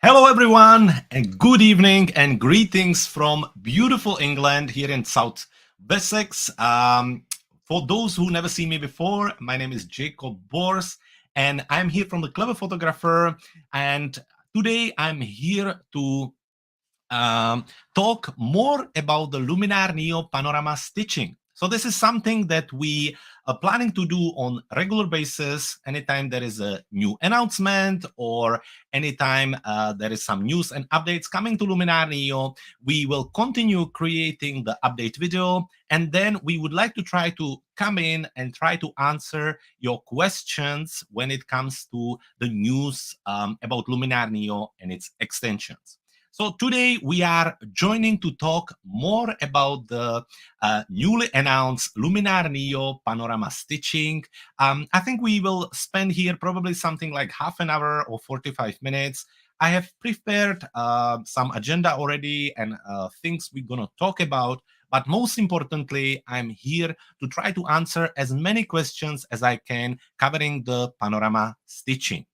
Hello, everyone, and good evening and greetings from beautiful England here in South Wessex. For those who never seen me before, my name is Jakub, and I'm here from the Clever Photographer. And today I'm here to talk more about the Luminar NEO Panorama Stitching. So this is something that we are planning to do on regular basis. Anytime there is a new announcement or anytime there is some news and updates coming to Luminar NEO, we will continue creating the update video. And then we would like to try to come in and try to answer your questions when it comes to the news about Luminar NEO and its extensions. So today we are joining to talk more about the newly announced Luminar NEO Panorama Stitching. I think we will spend here probably something like half an hour or 45 minutes. I have prepared some agenda already and things we're going to talk about. But most importantly, I'm here to try to answer as many questions as I can covering the panorama stitching.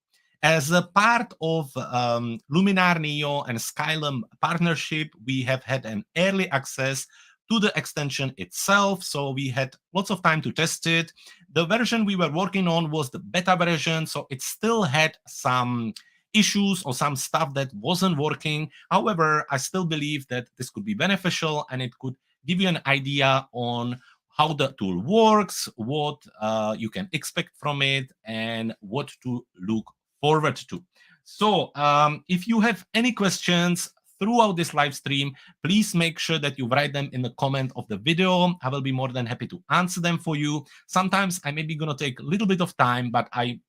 As a part of Luminar NEO and Skylum partnership, we have had an early access to the extension itself, so we had lots of time to test it. The version we were working on was the beta version, so it still had some issues or some stuff that wasn't working. However, I still believe that this could be beneficial and it could give you an idea on how the tool works, what you can expect from it, and what to look forward to. So if you have any questions throughout this live stream, please make sure that you write them in the comment of the video. I will be more than happy to answer them for you. Sometimes I may be going to take a little bit of time, but I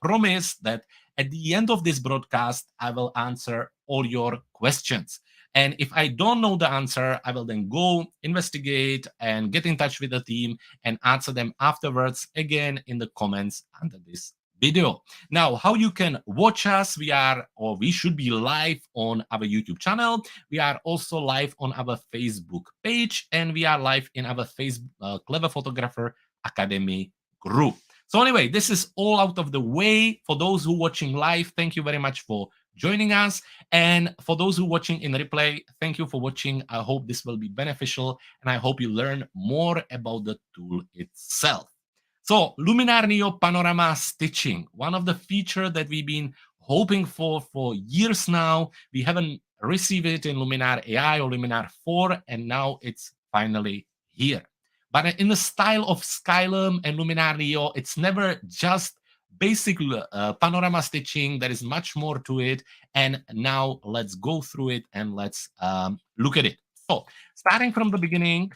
promise that at the end of this broadcast, I will answer all your questions. And if I don't know the answer, I will then go investigate and get in touch with the team and answer them afterwards, again, in the comments under this video. Now, how you can watch us, we should be live on our YouTube channel. We are also live on our Facebook page, and we are live in our Facebook Clever Photographer Academy group. So anyway, this is all out of the way. For those who are watching live, thank you very much for joining us. And for those who are watching in replay, thank you for watching. I hope this will be beneficial, and I hope you learn more about the tool itself. So Luminar NEO Panorama Stitching, one of the features that we've been hoping for years now. We haven't received it in Luminar AI or Luminar 4, and now it's finally here. But in the style of Skylum and Luminar NEO, it's never just basic panorama stitching. There is much more to it. And now let's go through it and let's look at it. So starting from the beginning,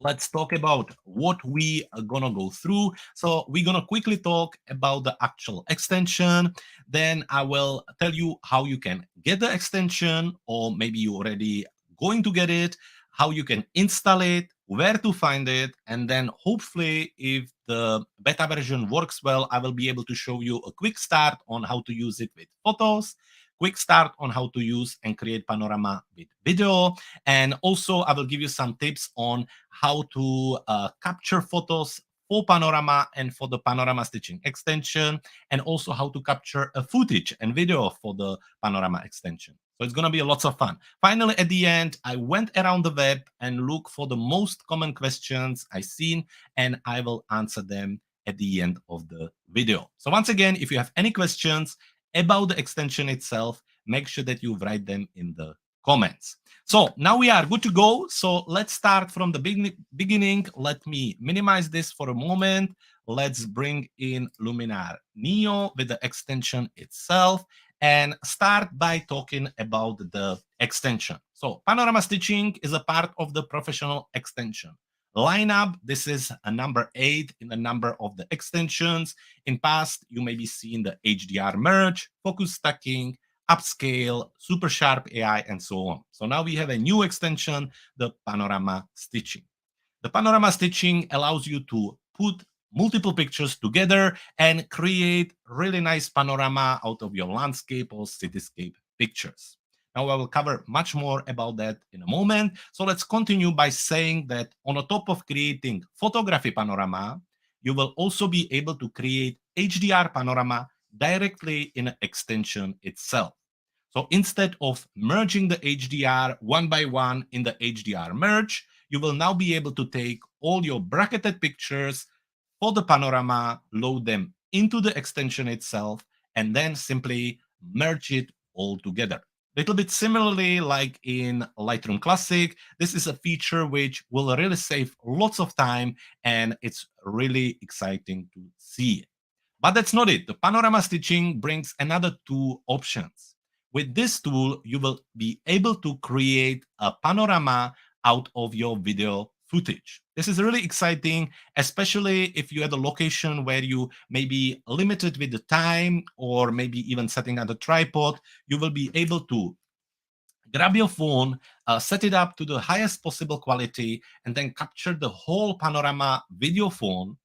let's talk about what we are going to go through. So we're going to quickly talk about the actual extension. Then I will tell you how you can get the extension, or maybe you already going to get it, how you can install it, where to find it, and then hopefully if the beta version works well, I will be able to show you a quick start on how to use it with photos, quick start on how to use and create panorama with video, and also I will give you some tips on how to capture photos for panorama and for the panorama stitching extension, and also how to capture a footage and video for the panorama extension. So it's going to be lots of fun. Finally, at the end, I went around the web and looked for the most common questions I've seen, and I will answer them at the end of the video. So once again, if you have any questions about the extension itself, make sure that you write them in the comments. So now we are good to go. So let's start from the beginning. Let me minimize this for a moment. Let's bring in Luminar NEO with the extension itself and start by talking about the extension. So panorama stitching is a part of the professional extension lineup. This is a number 8 in the number of the extensions. In past, you may be seeing the HDR merge, focus stacking, upscale, super sharp AI, and so on. So now we have a new extension, the panorama stitching. The panorama stitching allows you to put multiple pictures together and create really nice panorama out of your landscape or cityscape pictures. Now I will cover much more about that in a moment. So let's continue by saying that on the top of creating photography panorama, you will also be able to create HDR panorama directly in an extension itself. So instead of merging the HDR one by one in the HDR merge, you will now be able to take all your bracketed pictures for the panorama, load them into the extension itself, and then simply merge it all together. Little bit similarly like in Lightroom Classic, this is a feature which will really save lots of time, and it's really exciting to see. But that's not it. The Panorama Stitching brings another two options. With this tool, you will be able to create a panorama out of your video footage. This is really exciting, especially if you have a location where you may be limited with the time, or maybe even setting up a tripod. You will be able to grab your phone, set it up to the highest possible quality, and then capture the whole panorama with your phone,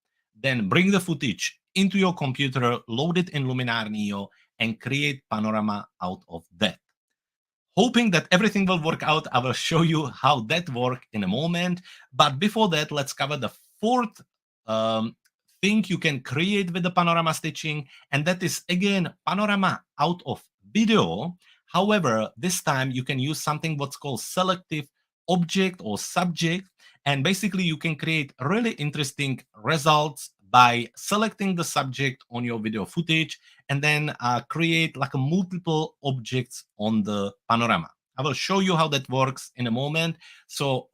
then bring the footage into your computer, load it in Luminar NEO, and create panorama out of that. Hoping that everything will work out, I will show you how that works in a moment. But before that, let's cover the fourth thing you can create with the panorama stitching, and that is, again, panorama out of video. However, this time you can use something what's called selective object or subject, and basically you can create really interesting results by selecting the subject on your video footage and then create like a multiple objects on the panorama. I will show you how that works in a moment. So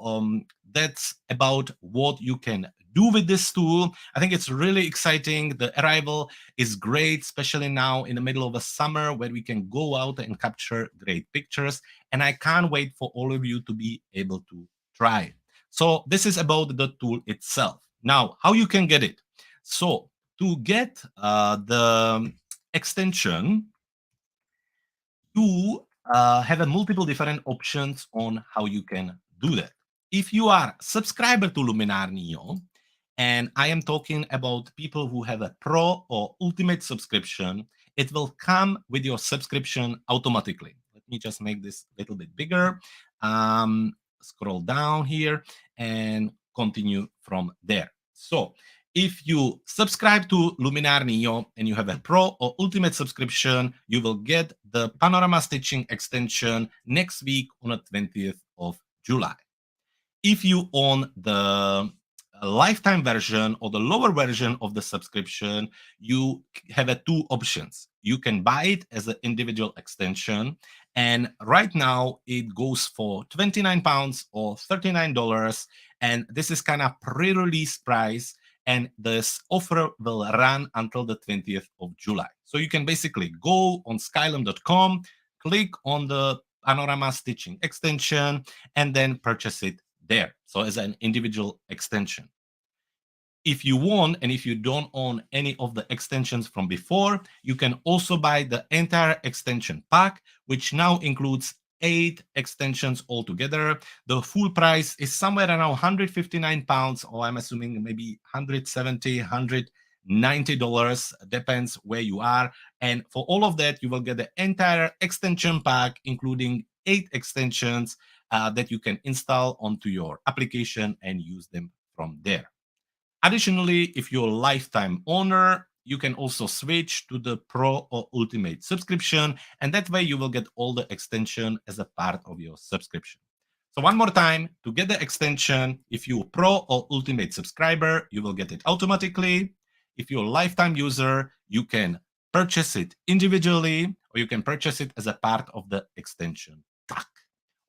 that's about what you can do with this tool. I think it's really exciting. The arrival is great, especially now in the middle of a summer where we can go out and capture great pictures. And I can't wait for all of you to be able to try it. So this is about the tool itself. Now, how you can get it. So to get the extension, you have a multiple different options on how you can do that. If you are subscriber to Luminar NEO, and I am talking about people who have a pro or ultimate subscription, it will come with your subscription automatically. Let me just make this a little bit bigger. Scroll down here and continue from there. So if you subscribe to Luminar NEO and you have a pro or ultimate subscription, you will get the Panorama Stitching extension next week on the 20th of July. If you own the lifetime version or the lower version of the subscription, you have two options. You can buy it as an individual extension, and right now it goes for £29 or $39, and this is kind of pre-release price, and this offer will run until the 20th of July. So you can basically go on skylum.com, click on the Panorama Stitching extension, and then purchase it there. So as an individual extension. If you want, and if you don't own any of the extensions from before, you can also buy the entire extension pack, which now includes 8 extensions altogether. The full price is somewhere around £159, or I'm assuming maybe $170, $190, depends where you are. And for all of that, you will get the entire extension pack, including 8 extensions that you can install onto your application and use them from there. Additionally, if you're a lifetime owner, you can also switch to the Pro or Ultimate subscription, and that way you will get all the extension as a part of your subscription. So one more time, to get the extension, if you're Pro or Ultimate subscriber, you will get it automatically. If you're a lifetime user, you can purchase it individually, or you can purchase it as a part of the extension pack.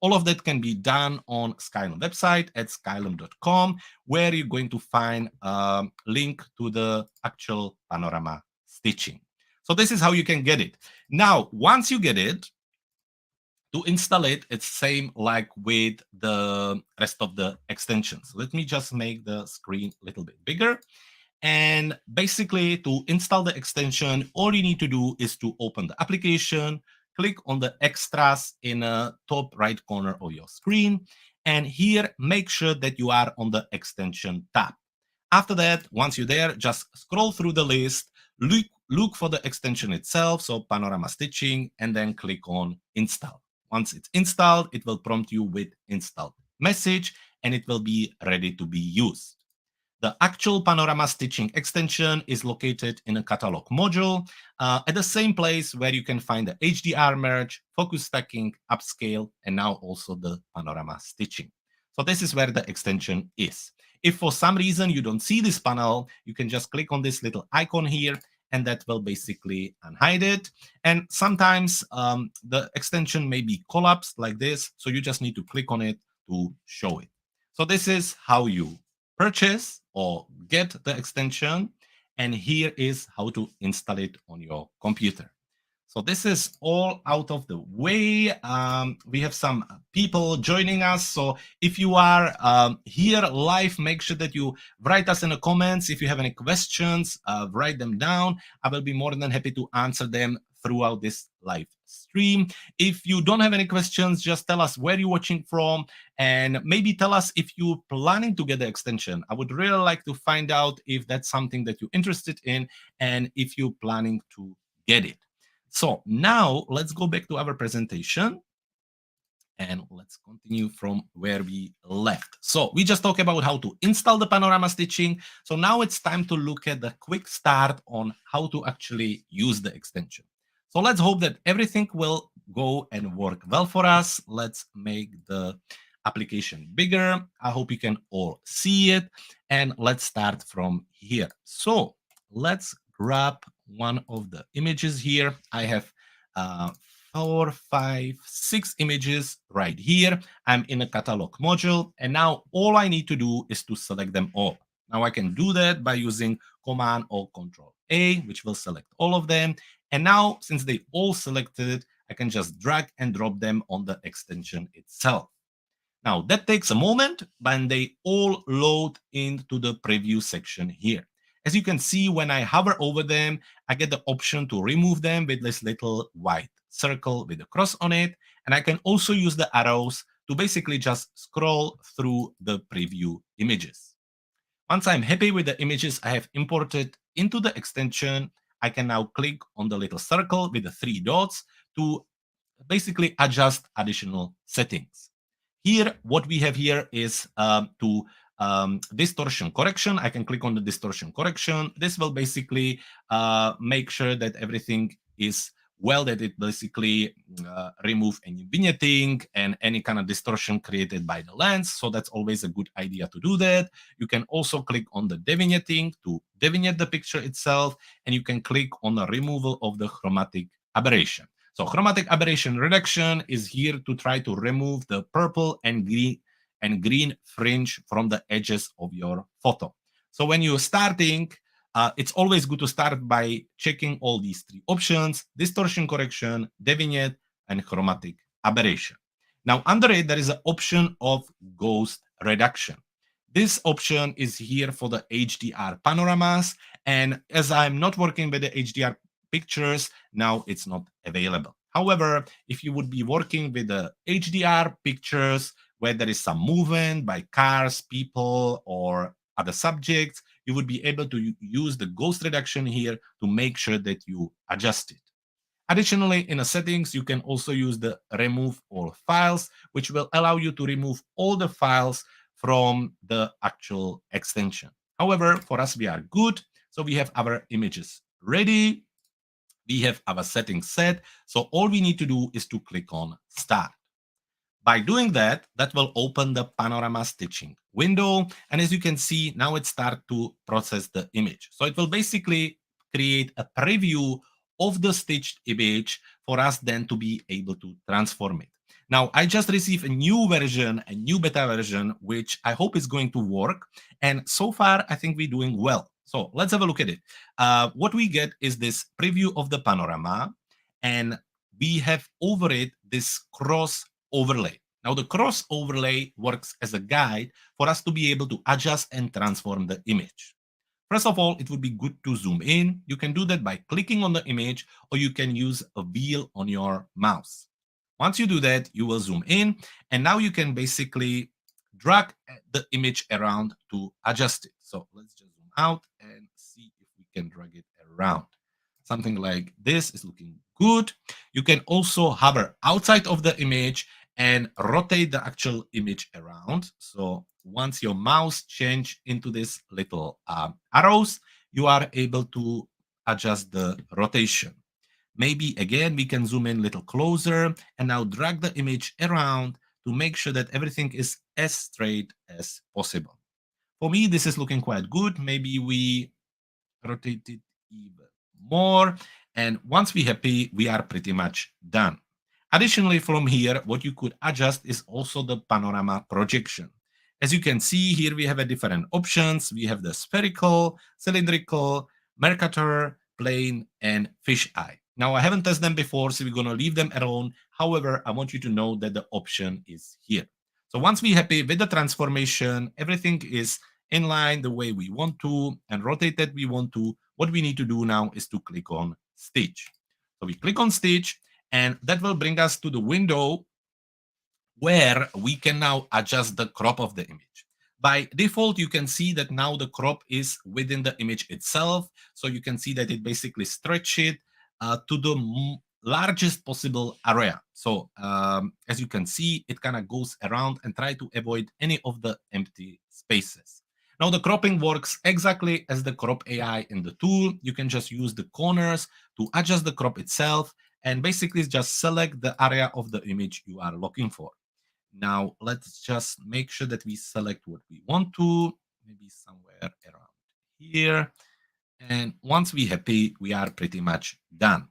All of that can be done on Skylum website at skylum.com, where you're going to find a link to the actual panorama stitching. So this is how you can get it. Now, once you get it, to install it, it's same like with the rest of the extensions. Let me just make the screen a little bit bigger. And basically, to install the extension, all you need to do is to open the application, click on the extras in the top right corner of your screen, and here make sure that you are on the extension tab. After that, once you're there, just scroll through the list, look for the extension itself, so Panorama Stitching, and then click on Install. Once it's installed, it will prompt you with installed message, and it will be ready to be used. The actual Panorama Stitching extension is located in a catalog module at the same place where you can find the HDR merge, focus stacking, upscale, and now also the Panorama Stitching. So this is where the extension is. If for some reason you don't see this panel, you can just click on this little icon here, and that will basically unhide it. And sometimes the extension may be collapsed like this, so you just need to click on it to show it. So this is how you purchase or get the extension, and here is how to install it on your computer. So this is all out of the way. We have some people joining us. So if you are here live, make sure that you write us in the comments. If you have any questions, write them down. I will be more than happy to answer them throughout this live stream. If you don't have any questions, just tell us where you're watching from, and maybe tell us if you're planning to get the extension. I would really like to find out if that's something that you're interested in and if you're planning to get it. So now let's go back to our presentation and let's continue from where we left. So we just talked about how to install the Panorama Stitching. So now it's time to look at the quick start on how to actually use the extension. So let's hope that everything will go and work well for us. Let's make the application bigger. I hope you can all see it. And let's start from here. So let's grab one of the images here. I have 4, 5, 6 images right here. I'm in a catalog module, and now all I need to do is to select them all. Now I can do that by using Command or Control A, which will select all of them. And now, since they all selected, I can just drag and drop them on the extension itself. Now that takes a moment, but they all load into the preview section here. As you can see, when I hover over them, I get the option to remove them with this little white circle with a cross on it. And I can also use the arrows to basically just scroll through the preview images. Once I'm happy with the images I have imported into the extension, I can now click on the little circle with the 3 dots to basically adjust additional settings. Here, what we have here is distortion correction. I can click on the distortion correction. This will basically make sure that everything is well, that it basically remove any vignetting and any kind of distortion created by the lens. So that's always a good idea to do that. You can also click on the devignetting to devignette the picture itself, and you can click on the removal of the chromatic aberration. So chromatic aberration reduction is here to try to remove the purple and green fringe from the edges of your photo. So when you're starting, it's always good to start by checking all these 3 options: distortion correction, devignette, and chromatic aberration. Now under it, there is an option of ghost reduction. This option is here for the HDR panoramas, and as I'm not working with the HDR pictures, now it's not available. However, if you would be working with the HDR pictures where there is some movement by cars, people, or other subjects, you would be able to use the ghost reduction here to make sure that you adjust it. Additionally, in the settings, you can also use the remove all files, which will allow you to remove all the files from the actual extension. However, for us, we are good. So we have our images ready. We have our settings set. So all we need to do is to click on Start. By doing that, that will open the Panorama Stitching window. And as you can see, now it starts to process the image. So it will basically create a preview of the stitched image for us then to be able to transform it. Now, I just received a new version, a new beta version, which I hope is going to work. And so far, I think we're doing well. So let's have a look at it. What we get is this preview of the panorama, and we have over it this cross overlay. Now, the cross overlay works as a guide for us to be able to adjust and transform the image. First of all, it would be good to zoom in. You can do that by clicking on the image, or you can use a wheel on your mouse. Once you do that, you will zoom in, and now you can basically drag the image around to adjust it. So let's just zoom out and see if we can drag it around. Something like this is looking good. You can also hover outside of the image and rotate the actual image around. So once your mouse change into this little arrows, you are able to adjust the rotation. Maybe again, we can zoom in a little closer and now drag the image around to make sure that everything is as straight as possible. For me, this is looking quite good. Maybe we rotate it even more. And once we're happy, we are pretty much done. Additionally, from here, what you could adjust is also the panorama projection. As you can see here, we have a different options. We have the spherical, cylindrical, Mercator, plane, and fisheye. Now, I haven't tested them before, so we're going to leave them alone. However, I want you to know that the option is here. So once we're happy with the transformation, everything is in line the way we want to and rotate that we want to, what we need to do now is to click on Stitch. So we click on Stitch, and that will bring us to the window where we can now adjust the crop of the image. By default, you can see that now the crop is within the image itself. So you can see that it basically stretches it to the largest possible area. So as you can see, it kind of goes around and try to avoid any of the empty spaces. Now the cropping works exactly as the crop AI in the tool. You can just use the corners to adjust the crop itself and basically just select the area of the image you are looking for. Now let's just make sure that we select what we want to, maybe somewhere around here. And once we're happy, we are pretty much done.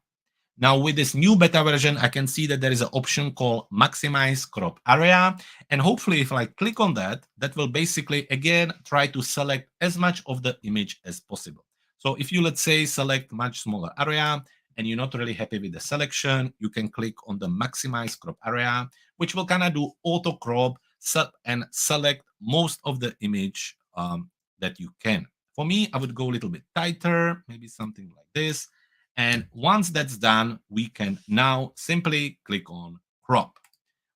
Now with this new beta version, I can see that there is an option called maximize crop area. And hopefully if I click on that, that will basically, again, try to select as much of the image as possible. So if you, let's say, select much smaller area and you're not really happy with the selection, you can click on the maximize crop area, which will kind of do auto crop and select most of the image that you can. For me, I would go a little bit tighter, maybe something like this. And once that's done, we can now simply click on crop.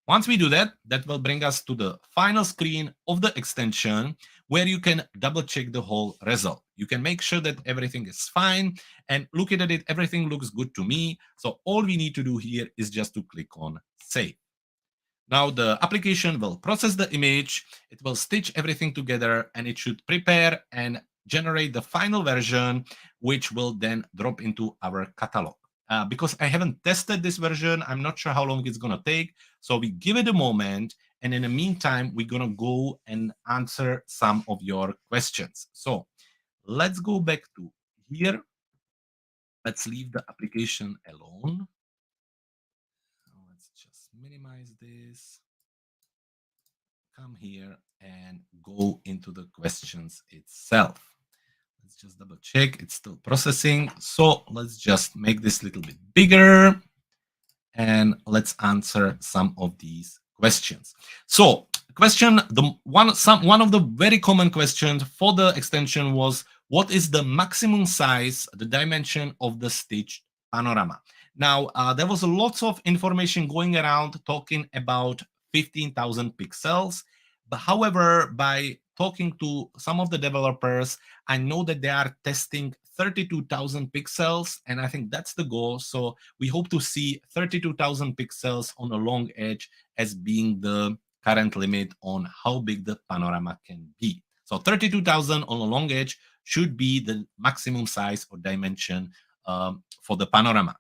Once we do that, that will bring us to the final screen of the extension where you can double check the whole result. You can make sure that everything is fine and looking at it, everything looks good to me. So all we need to do here is just to click on save. Now the application will process the image, it will stitch everything together, and it should prepare and generate the final version, which will then drop into our catalog. Because I haven't tested this version, I'm not sure how long it's going to take. So we give it a moment. And in the meantime, we're going to go and answer some of your questions. So let's go back to here. Let's leave the application alone. Let's just minimize this. Come here and go into the questions itself. Let's just double check. It's still processing. So let's just make this a little bit bigger and let's answer some of these questions. So question, one of the very common questions for the extension was, what is the maximum size, the dimension of the stitched panorama? Now, there was lots of information going around talking about 15,000 pixels. But however, by talking to some of the developers, I know that they are testing 32,000 pixels, and I think that's the goal. So we hope to see 32,000 pixels on a long edge as being the current limit on how big the panorama can be. So 32,000 on a long edge should be the maximum size or dimension for the panorama.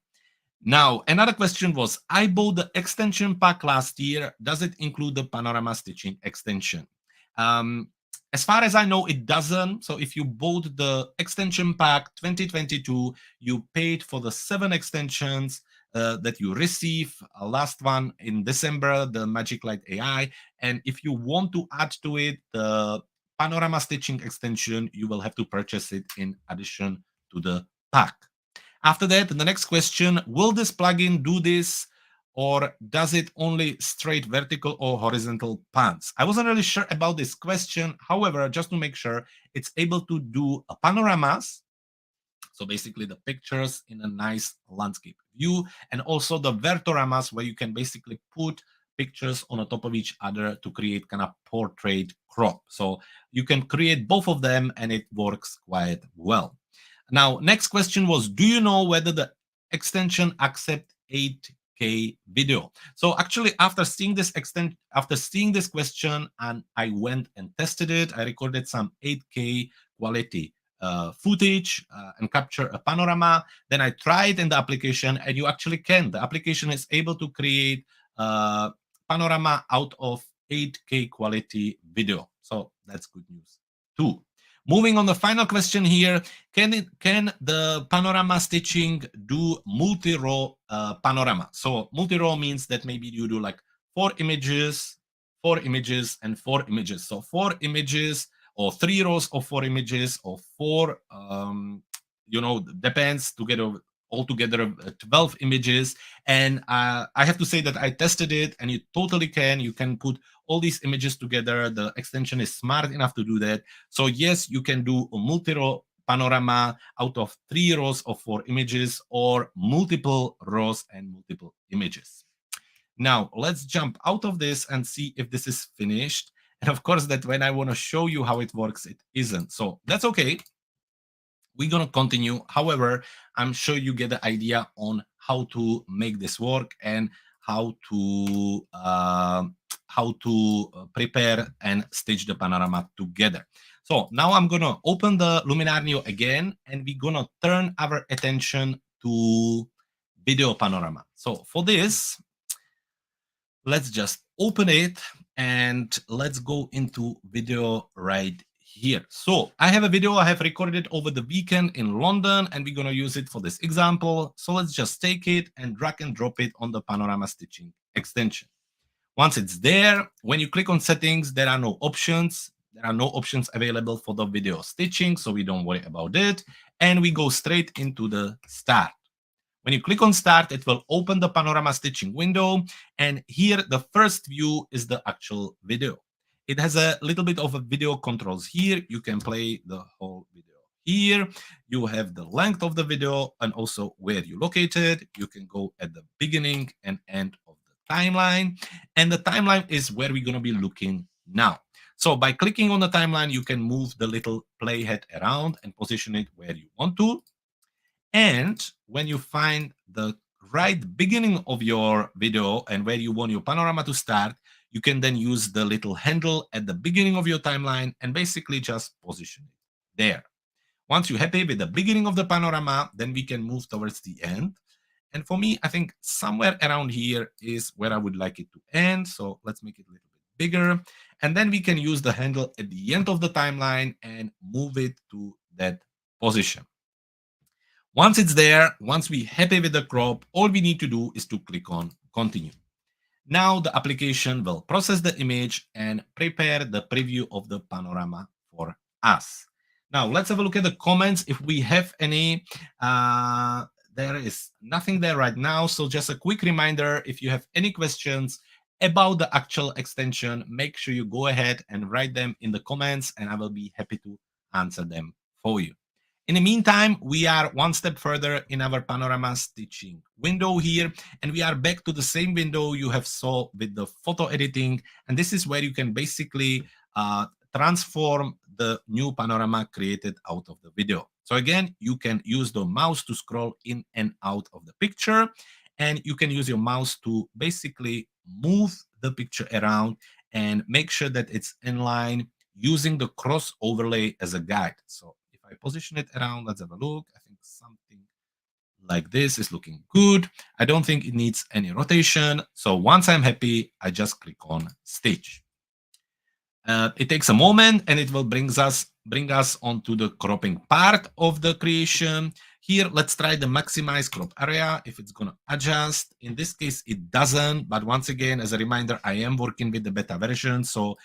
Now, another question was, I bought the extension pack last year. Does it include the Panorama Stitching extension? As far as I know, it doesn't. So if you bought the extension pack 2022, you paid for the 7 extensions that you receive. Last one in December, the Magic Light AI. And if you want to add to it the Panorama Stitching extension, you will have to purchase it in addition to the pack. After that, the next question, will this plugin do this, or does it only straight vertical or horizontal pans? I wasn't really sure about this question. However, just to make sure, it's able to do panoramas, so basically the pictures in a nice landscape view, and also the vertoramas, where you can basically put pictures on the top of each other to create kind of portrait crop. So you can create both of them, and it works quite well. Now, next question was, do you know whether the extension accepts 8K video. So actually, after seeing this question, and I went and tested it, I recorded some 8K quality footage and capture a panorama. Then I tried in the application, and you actually can. The application is able to create panorama out of 8K quality video. So that's good news too. Moving on the final question here, can the panorama stitching do multi-row panorama? So multi-row means that maybe you do like 4 images, 4 images, and 4 images. So 4 images or 3 rows of 4 images or 4, depends, together altogether 12 images. And I have to say that I tested it, and you totally can. You can put all these images together. The extension is smart enough to do that. So yes, you can do a multi-row panorama out of 3 rows of 4 images, or multiple rows and multiple images. Now let's jump out of this and see if this is finished. And of course, that when I want to show you how it works, it isn't. So that's okay. We're going to continue. However, I'm sure you get the idea on how to make this work and how to prepare and stitch the panorama together. So now I'm going to open the Luminar NEO again, and we're going to turn our attention to video panorama. So for this, let's just open it and let's go into video right here. So I have a video I have recorded over the weekend in London, and we're going to use it for this example. So let's just take it and drag and drop it on the Panorama Stitching extension. Once it's there, when you click on settings, there are no options. There are no options available for the video stitching, so we don't worry about it. And we go straight into the start. When you click on start, it will open the Panorama Stitching window. And here, the first view is the actual video. It has a little bit of a video controls here. You can play the whole video. Here, you have the length of the video and also where you located. You can go at the beginning and end of the timeline. And the timeline is where we're going to be looking now. So by clicking on the timeline, you can move the little playhead around and position it where you want to. And when you find the right beginning of your video and where you want your panorama to start, you can then use the little handle at the beginning of your timeline and basically just position it there. Once you're happy with the beginning of the panorama, then we can move towards the end. And for me, I think somewhere around here is where I would like it to end. So let's make it a little bit bigger. And then we can use the handle at the end of the timeline and move it to that position. Once it's there, once we're happy with the crop, all we need to do is to click on continue. Now the application will process the image and prepare the preview of the panorama for us. Now let's have a look at the comments if we have any. There is nothing there right now. So just a quick reminder, if you have any questions about the actual extension, make sure you go ahead and write them in the comments, and I will be happy to answer them for you. In the meantime, we are one step further in our Panorama Stitching window here, and we are back to the same window you have saw with the photo editing. And this is where you can basically transform the new panorama created out of the video. So again, you can use the mouse to scroll in and out of the picture, and you can use your mouse to basically move the picture around and make sure that it's in line using the cross overlay as a guide. So if I position it around, let's have a look. I think something like this is looking good. I don't think it needs any rotation. So once I'm happy, I just click on stitch. It takes a moment, and it will bring us onto the cropping part of the creation. Here, let's try the maximize crop area, if it's going to adjust. In this case, it doesn't. But once again, as a reminder, I am working with the beta version, so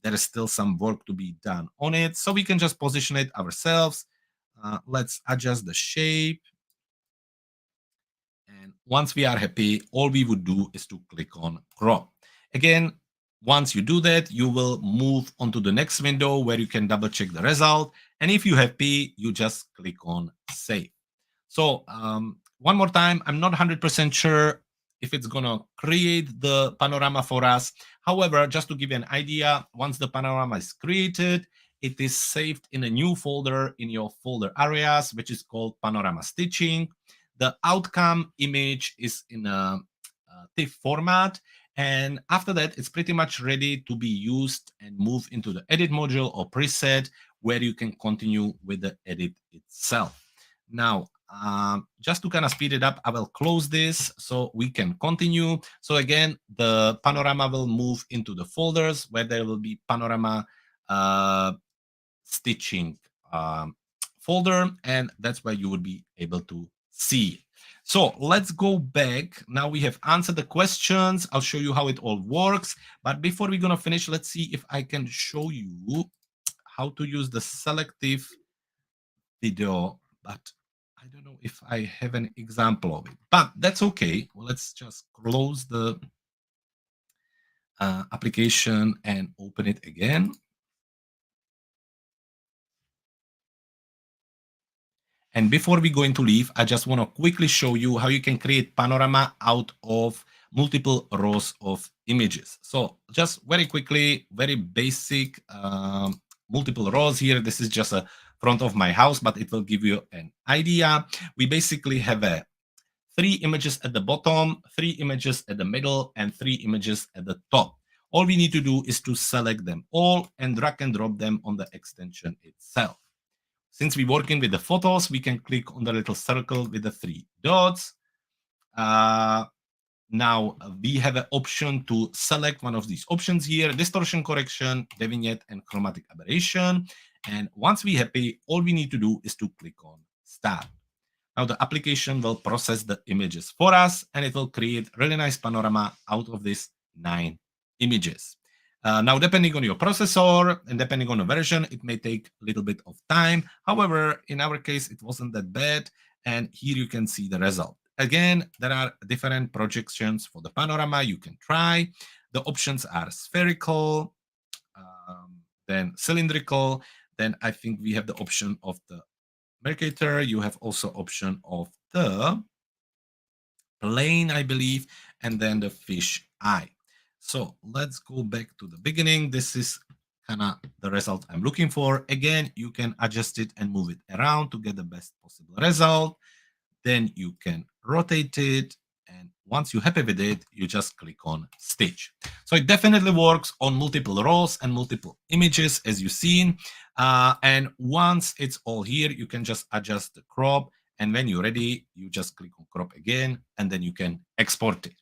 there is still some work to be done on it. So we can just position it ourselves. Let's adjust the shape. And once we are happy, all we would do is to click on crop. Again, once you do that, you will move on to the next window where you can double check the result. And if you're happy, you just click on save. So one more time, I'm not 100% sure if it's going to create the panorama for us. However, just to give you an idea, once the panorama is created, it is saved in a new folder in your folder areas, which is called Panorama Stitching. The outcome image is in a TIFF format. And after that, it's pretty much ready to be used and move into the edit module or preset, where you can continue with the edit itself. Now, just to kind of speed it up, I will close this so we can continue. So again, the panorama will move into the folders where there will be panorama stitching folder, and that's where you would be able to see it. So let's go back. Now we have answered the questions. I'll show you how it all works. But before we're going to finish, let's see if I can show you how to use the selective video. But I don't know if I have an example of it. But that's okay. Well, let's just close the application and open it again. And before we go into leave, I just want to quickly show you how you can create panorama out of multiple rows of images. So just very quickly, very basic multiple rows here. This is just a front of my house, but it will give you an idea. We basically have 3 images at the bottom, 3 images at the middle, and 3 images at the top. All we need to do is to select them all and drag and drop them on the extension itself. Since we're working with the photos, we can click on the little circle with the 3 dots. Now we have an option to select one of these options here: distortion correction, devignette, and chromatic aberration. And once we're happy, all we need to do is to click on Start. Now the application will process the images for us, and it will create really nice panorama out of these 9 images. Now, depending on your processor and depending on the version, it may take a little bit of time. However, in our case, it wasn't that bad. And here you can see the result. Again, there are different projections for the panorama you can try. The options are spherical, then cylindrical. Then I think we have the option of the Mercator. You have also option of the plane, I believe, and then the fish eye. So let's go back to the beginning. This is kind of the result I'm looking for. Again, you can adjust it and move it around to get the best possible result. Then you can rotate it. And once you're happy with it, you just click on Stitch. So it definitely works on multiple rows and multiple images, as you've seen. And once it's all here, you can just adjust the crop. And when you're ready, you just click on crop again, and then you can export it.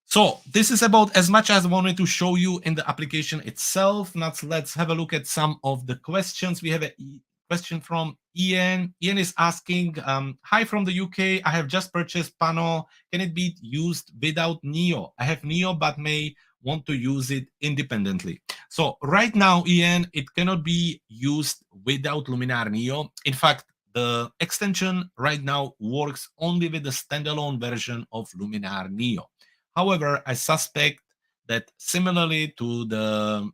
So this is about as much as I wanted to show you in the application itself. Now let's have a look at some of the questions. We have a question from Ian. Ian is asking, hi from the UK. I have just purchased Pano. Can it be used without NEO? I have NEO, but may want to use it independently. So right now, Ian, it cannot be used without Luminar NEO. In fact, the extension right now works only with the standalone version of Luminar NEO. However, I suspect that similarly to the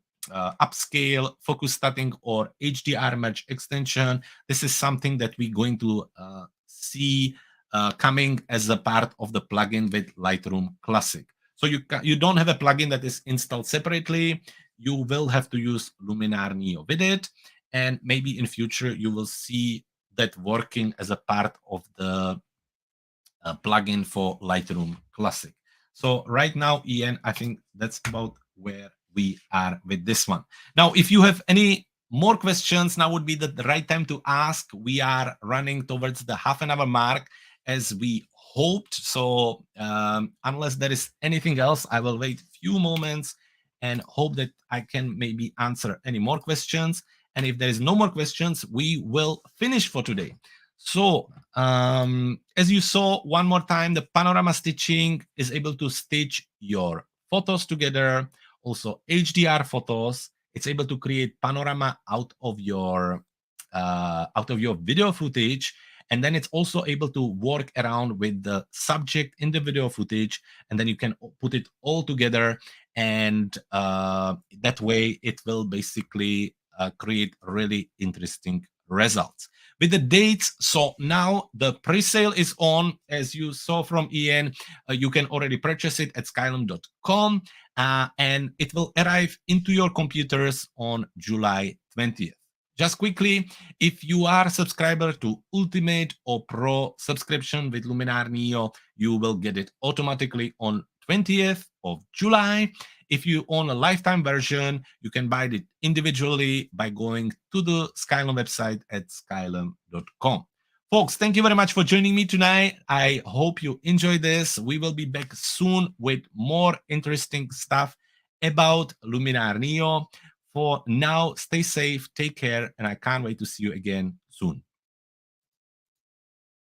upscale focus stacking or HDR merge extension, this is something that we're going to see coming as a part of the plugin with Lightroom Classic. So you don't have a plugin that is installed separately. You will have to use Luminar NEO with it, and maybe in future you will see that working as a part of the plugin for Lightroom Classic. So right now, Ian, I think that's about where we are with this one. Now, if you have any more questions, now would be the right time to ask. We are running towards the half-an-hour mark as we hoped. So unless there is anything else, I will wait a few moments and hope that I can maybe answer any more questions. And if there is no more questions, we will finish for today. So as you saw one more time, the Panorama Stitching is able to stitch your photos together, also HDR photos. It's able to create panorama out of your video footage. And then it's also able to work around with the subject in the video footage. And then you can put it all together. And that way it will basically create really interesting results. With the dates, so now the pre-sale is on, as you saw from Ian. You can already purchase it at skylum.com, and it will arrive into your computers on July 20th. Just quickly, if you are a subscriber to Ultimate or Pro subscription with Luminar NEO, you will get it automatically on 20th of July. If you own a lifetime version, you can buy it individually by going to the Skylum website at skylum.com. Folks, thank you very much for joining me tonight. I hope you enjoyed this. We will be back soon with more interesting stuff about Luminar NEO. For now, stay safe, take care, and I can't wait to see you again soon.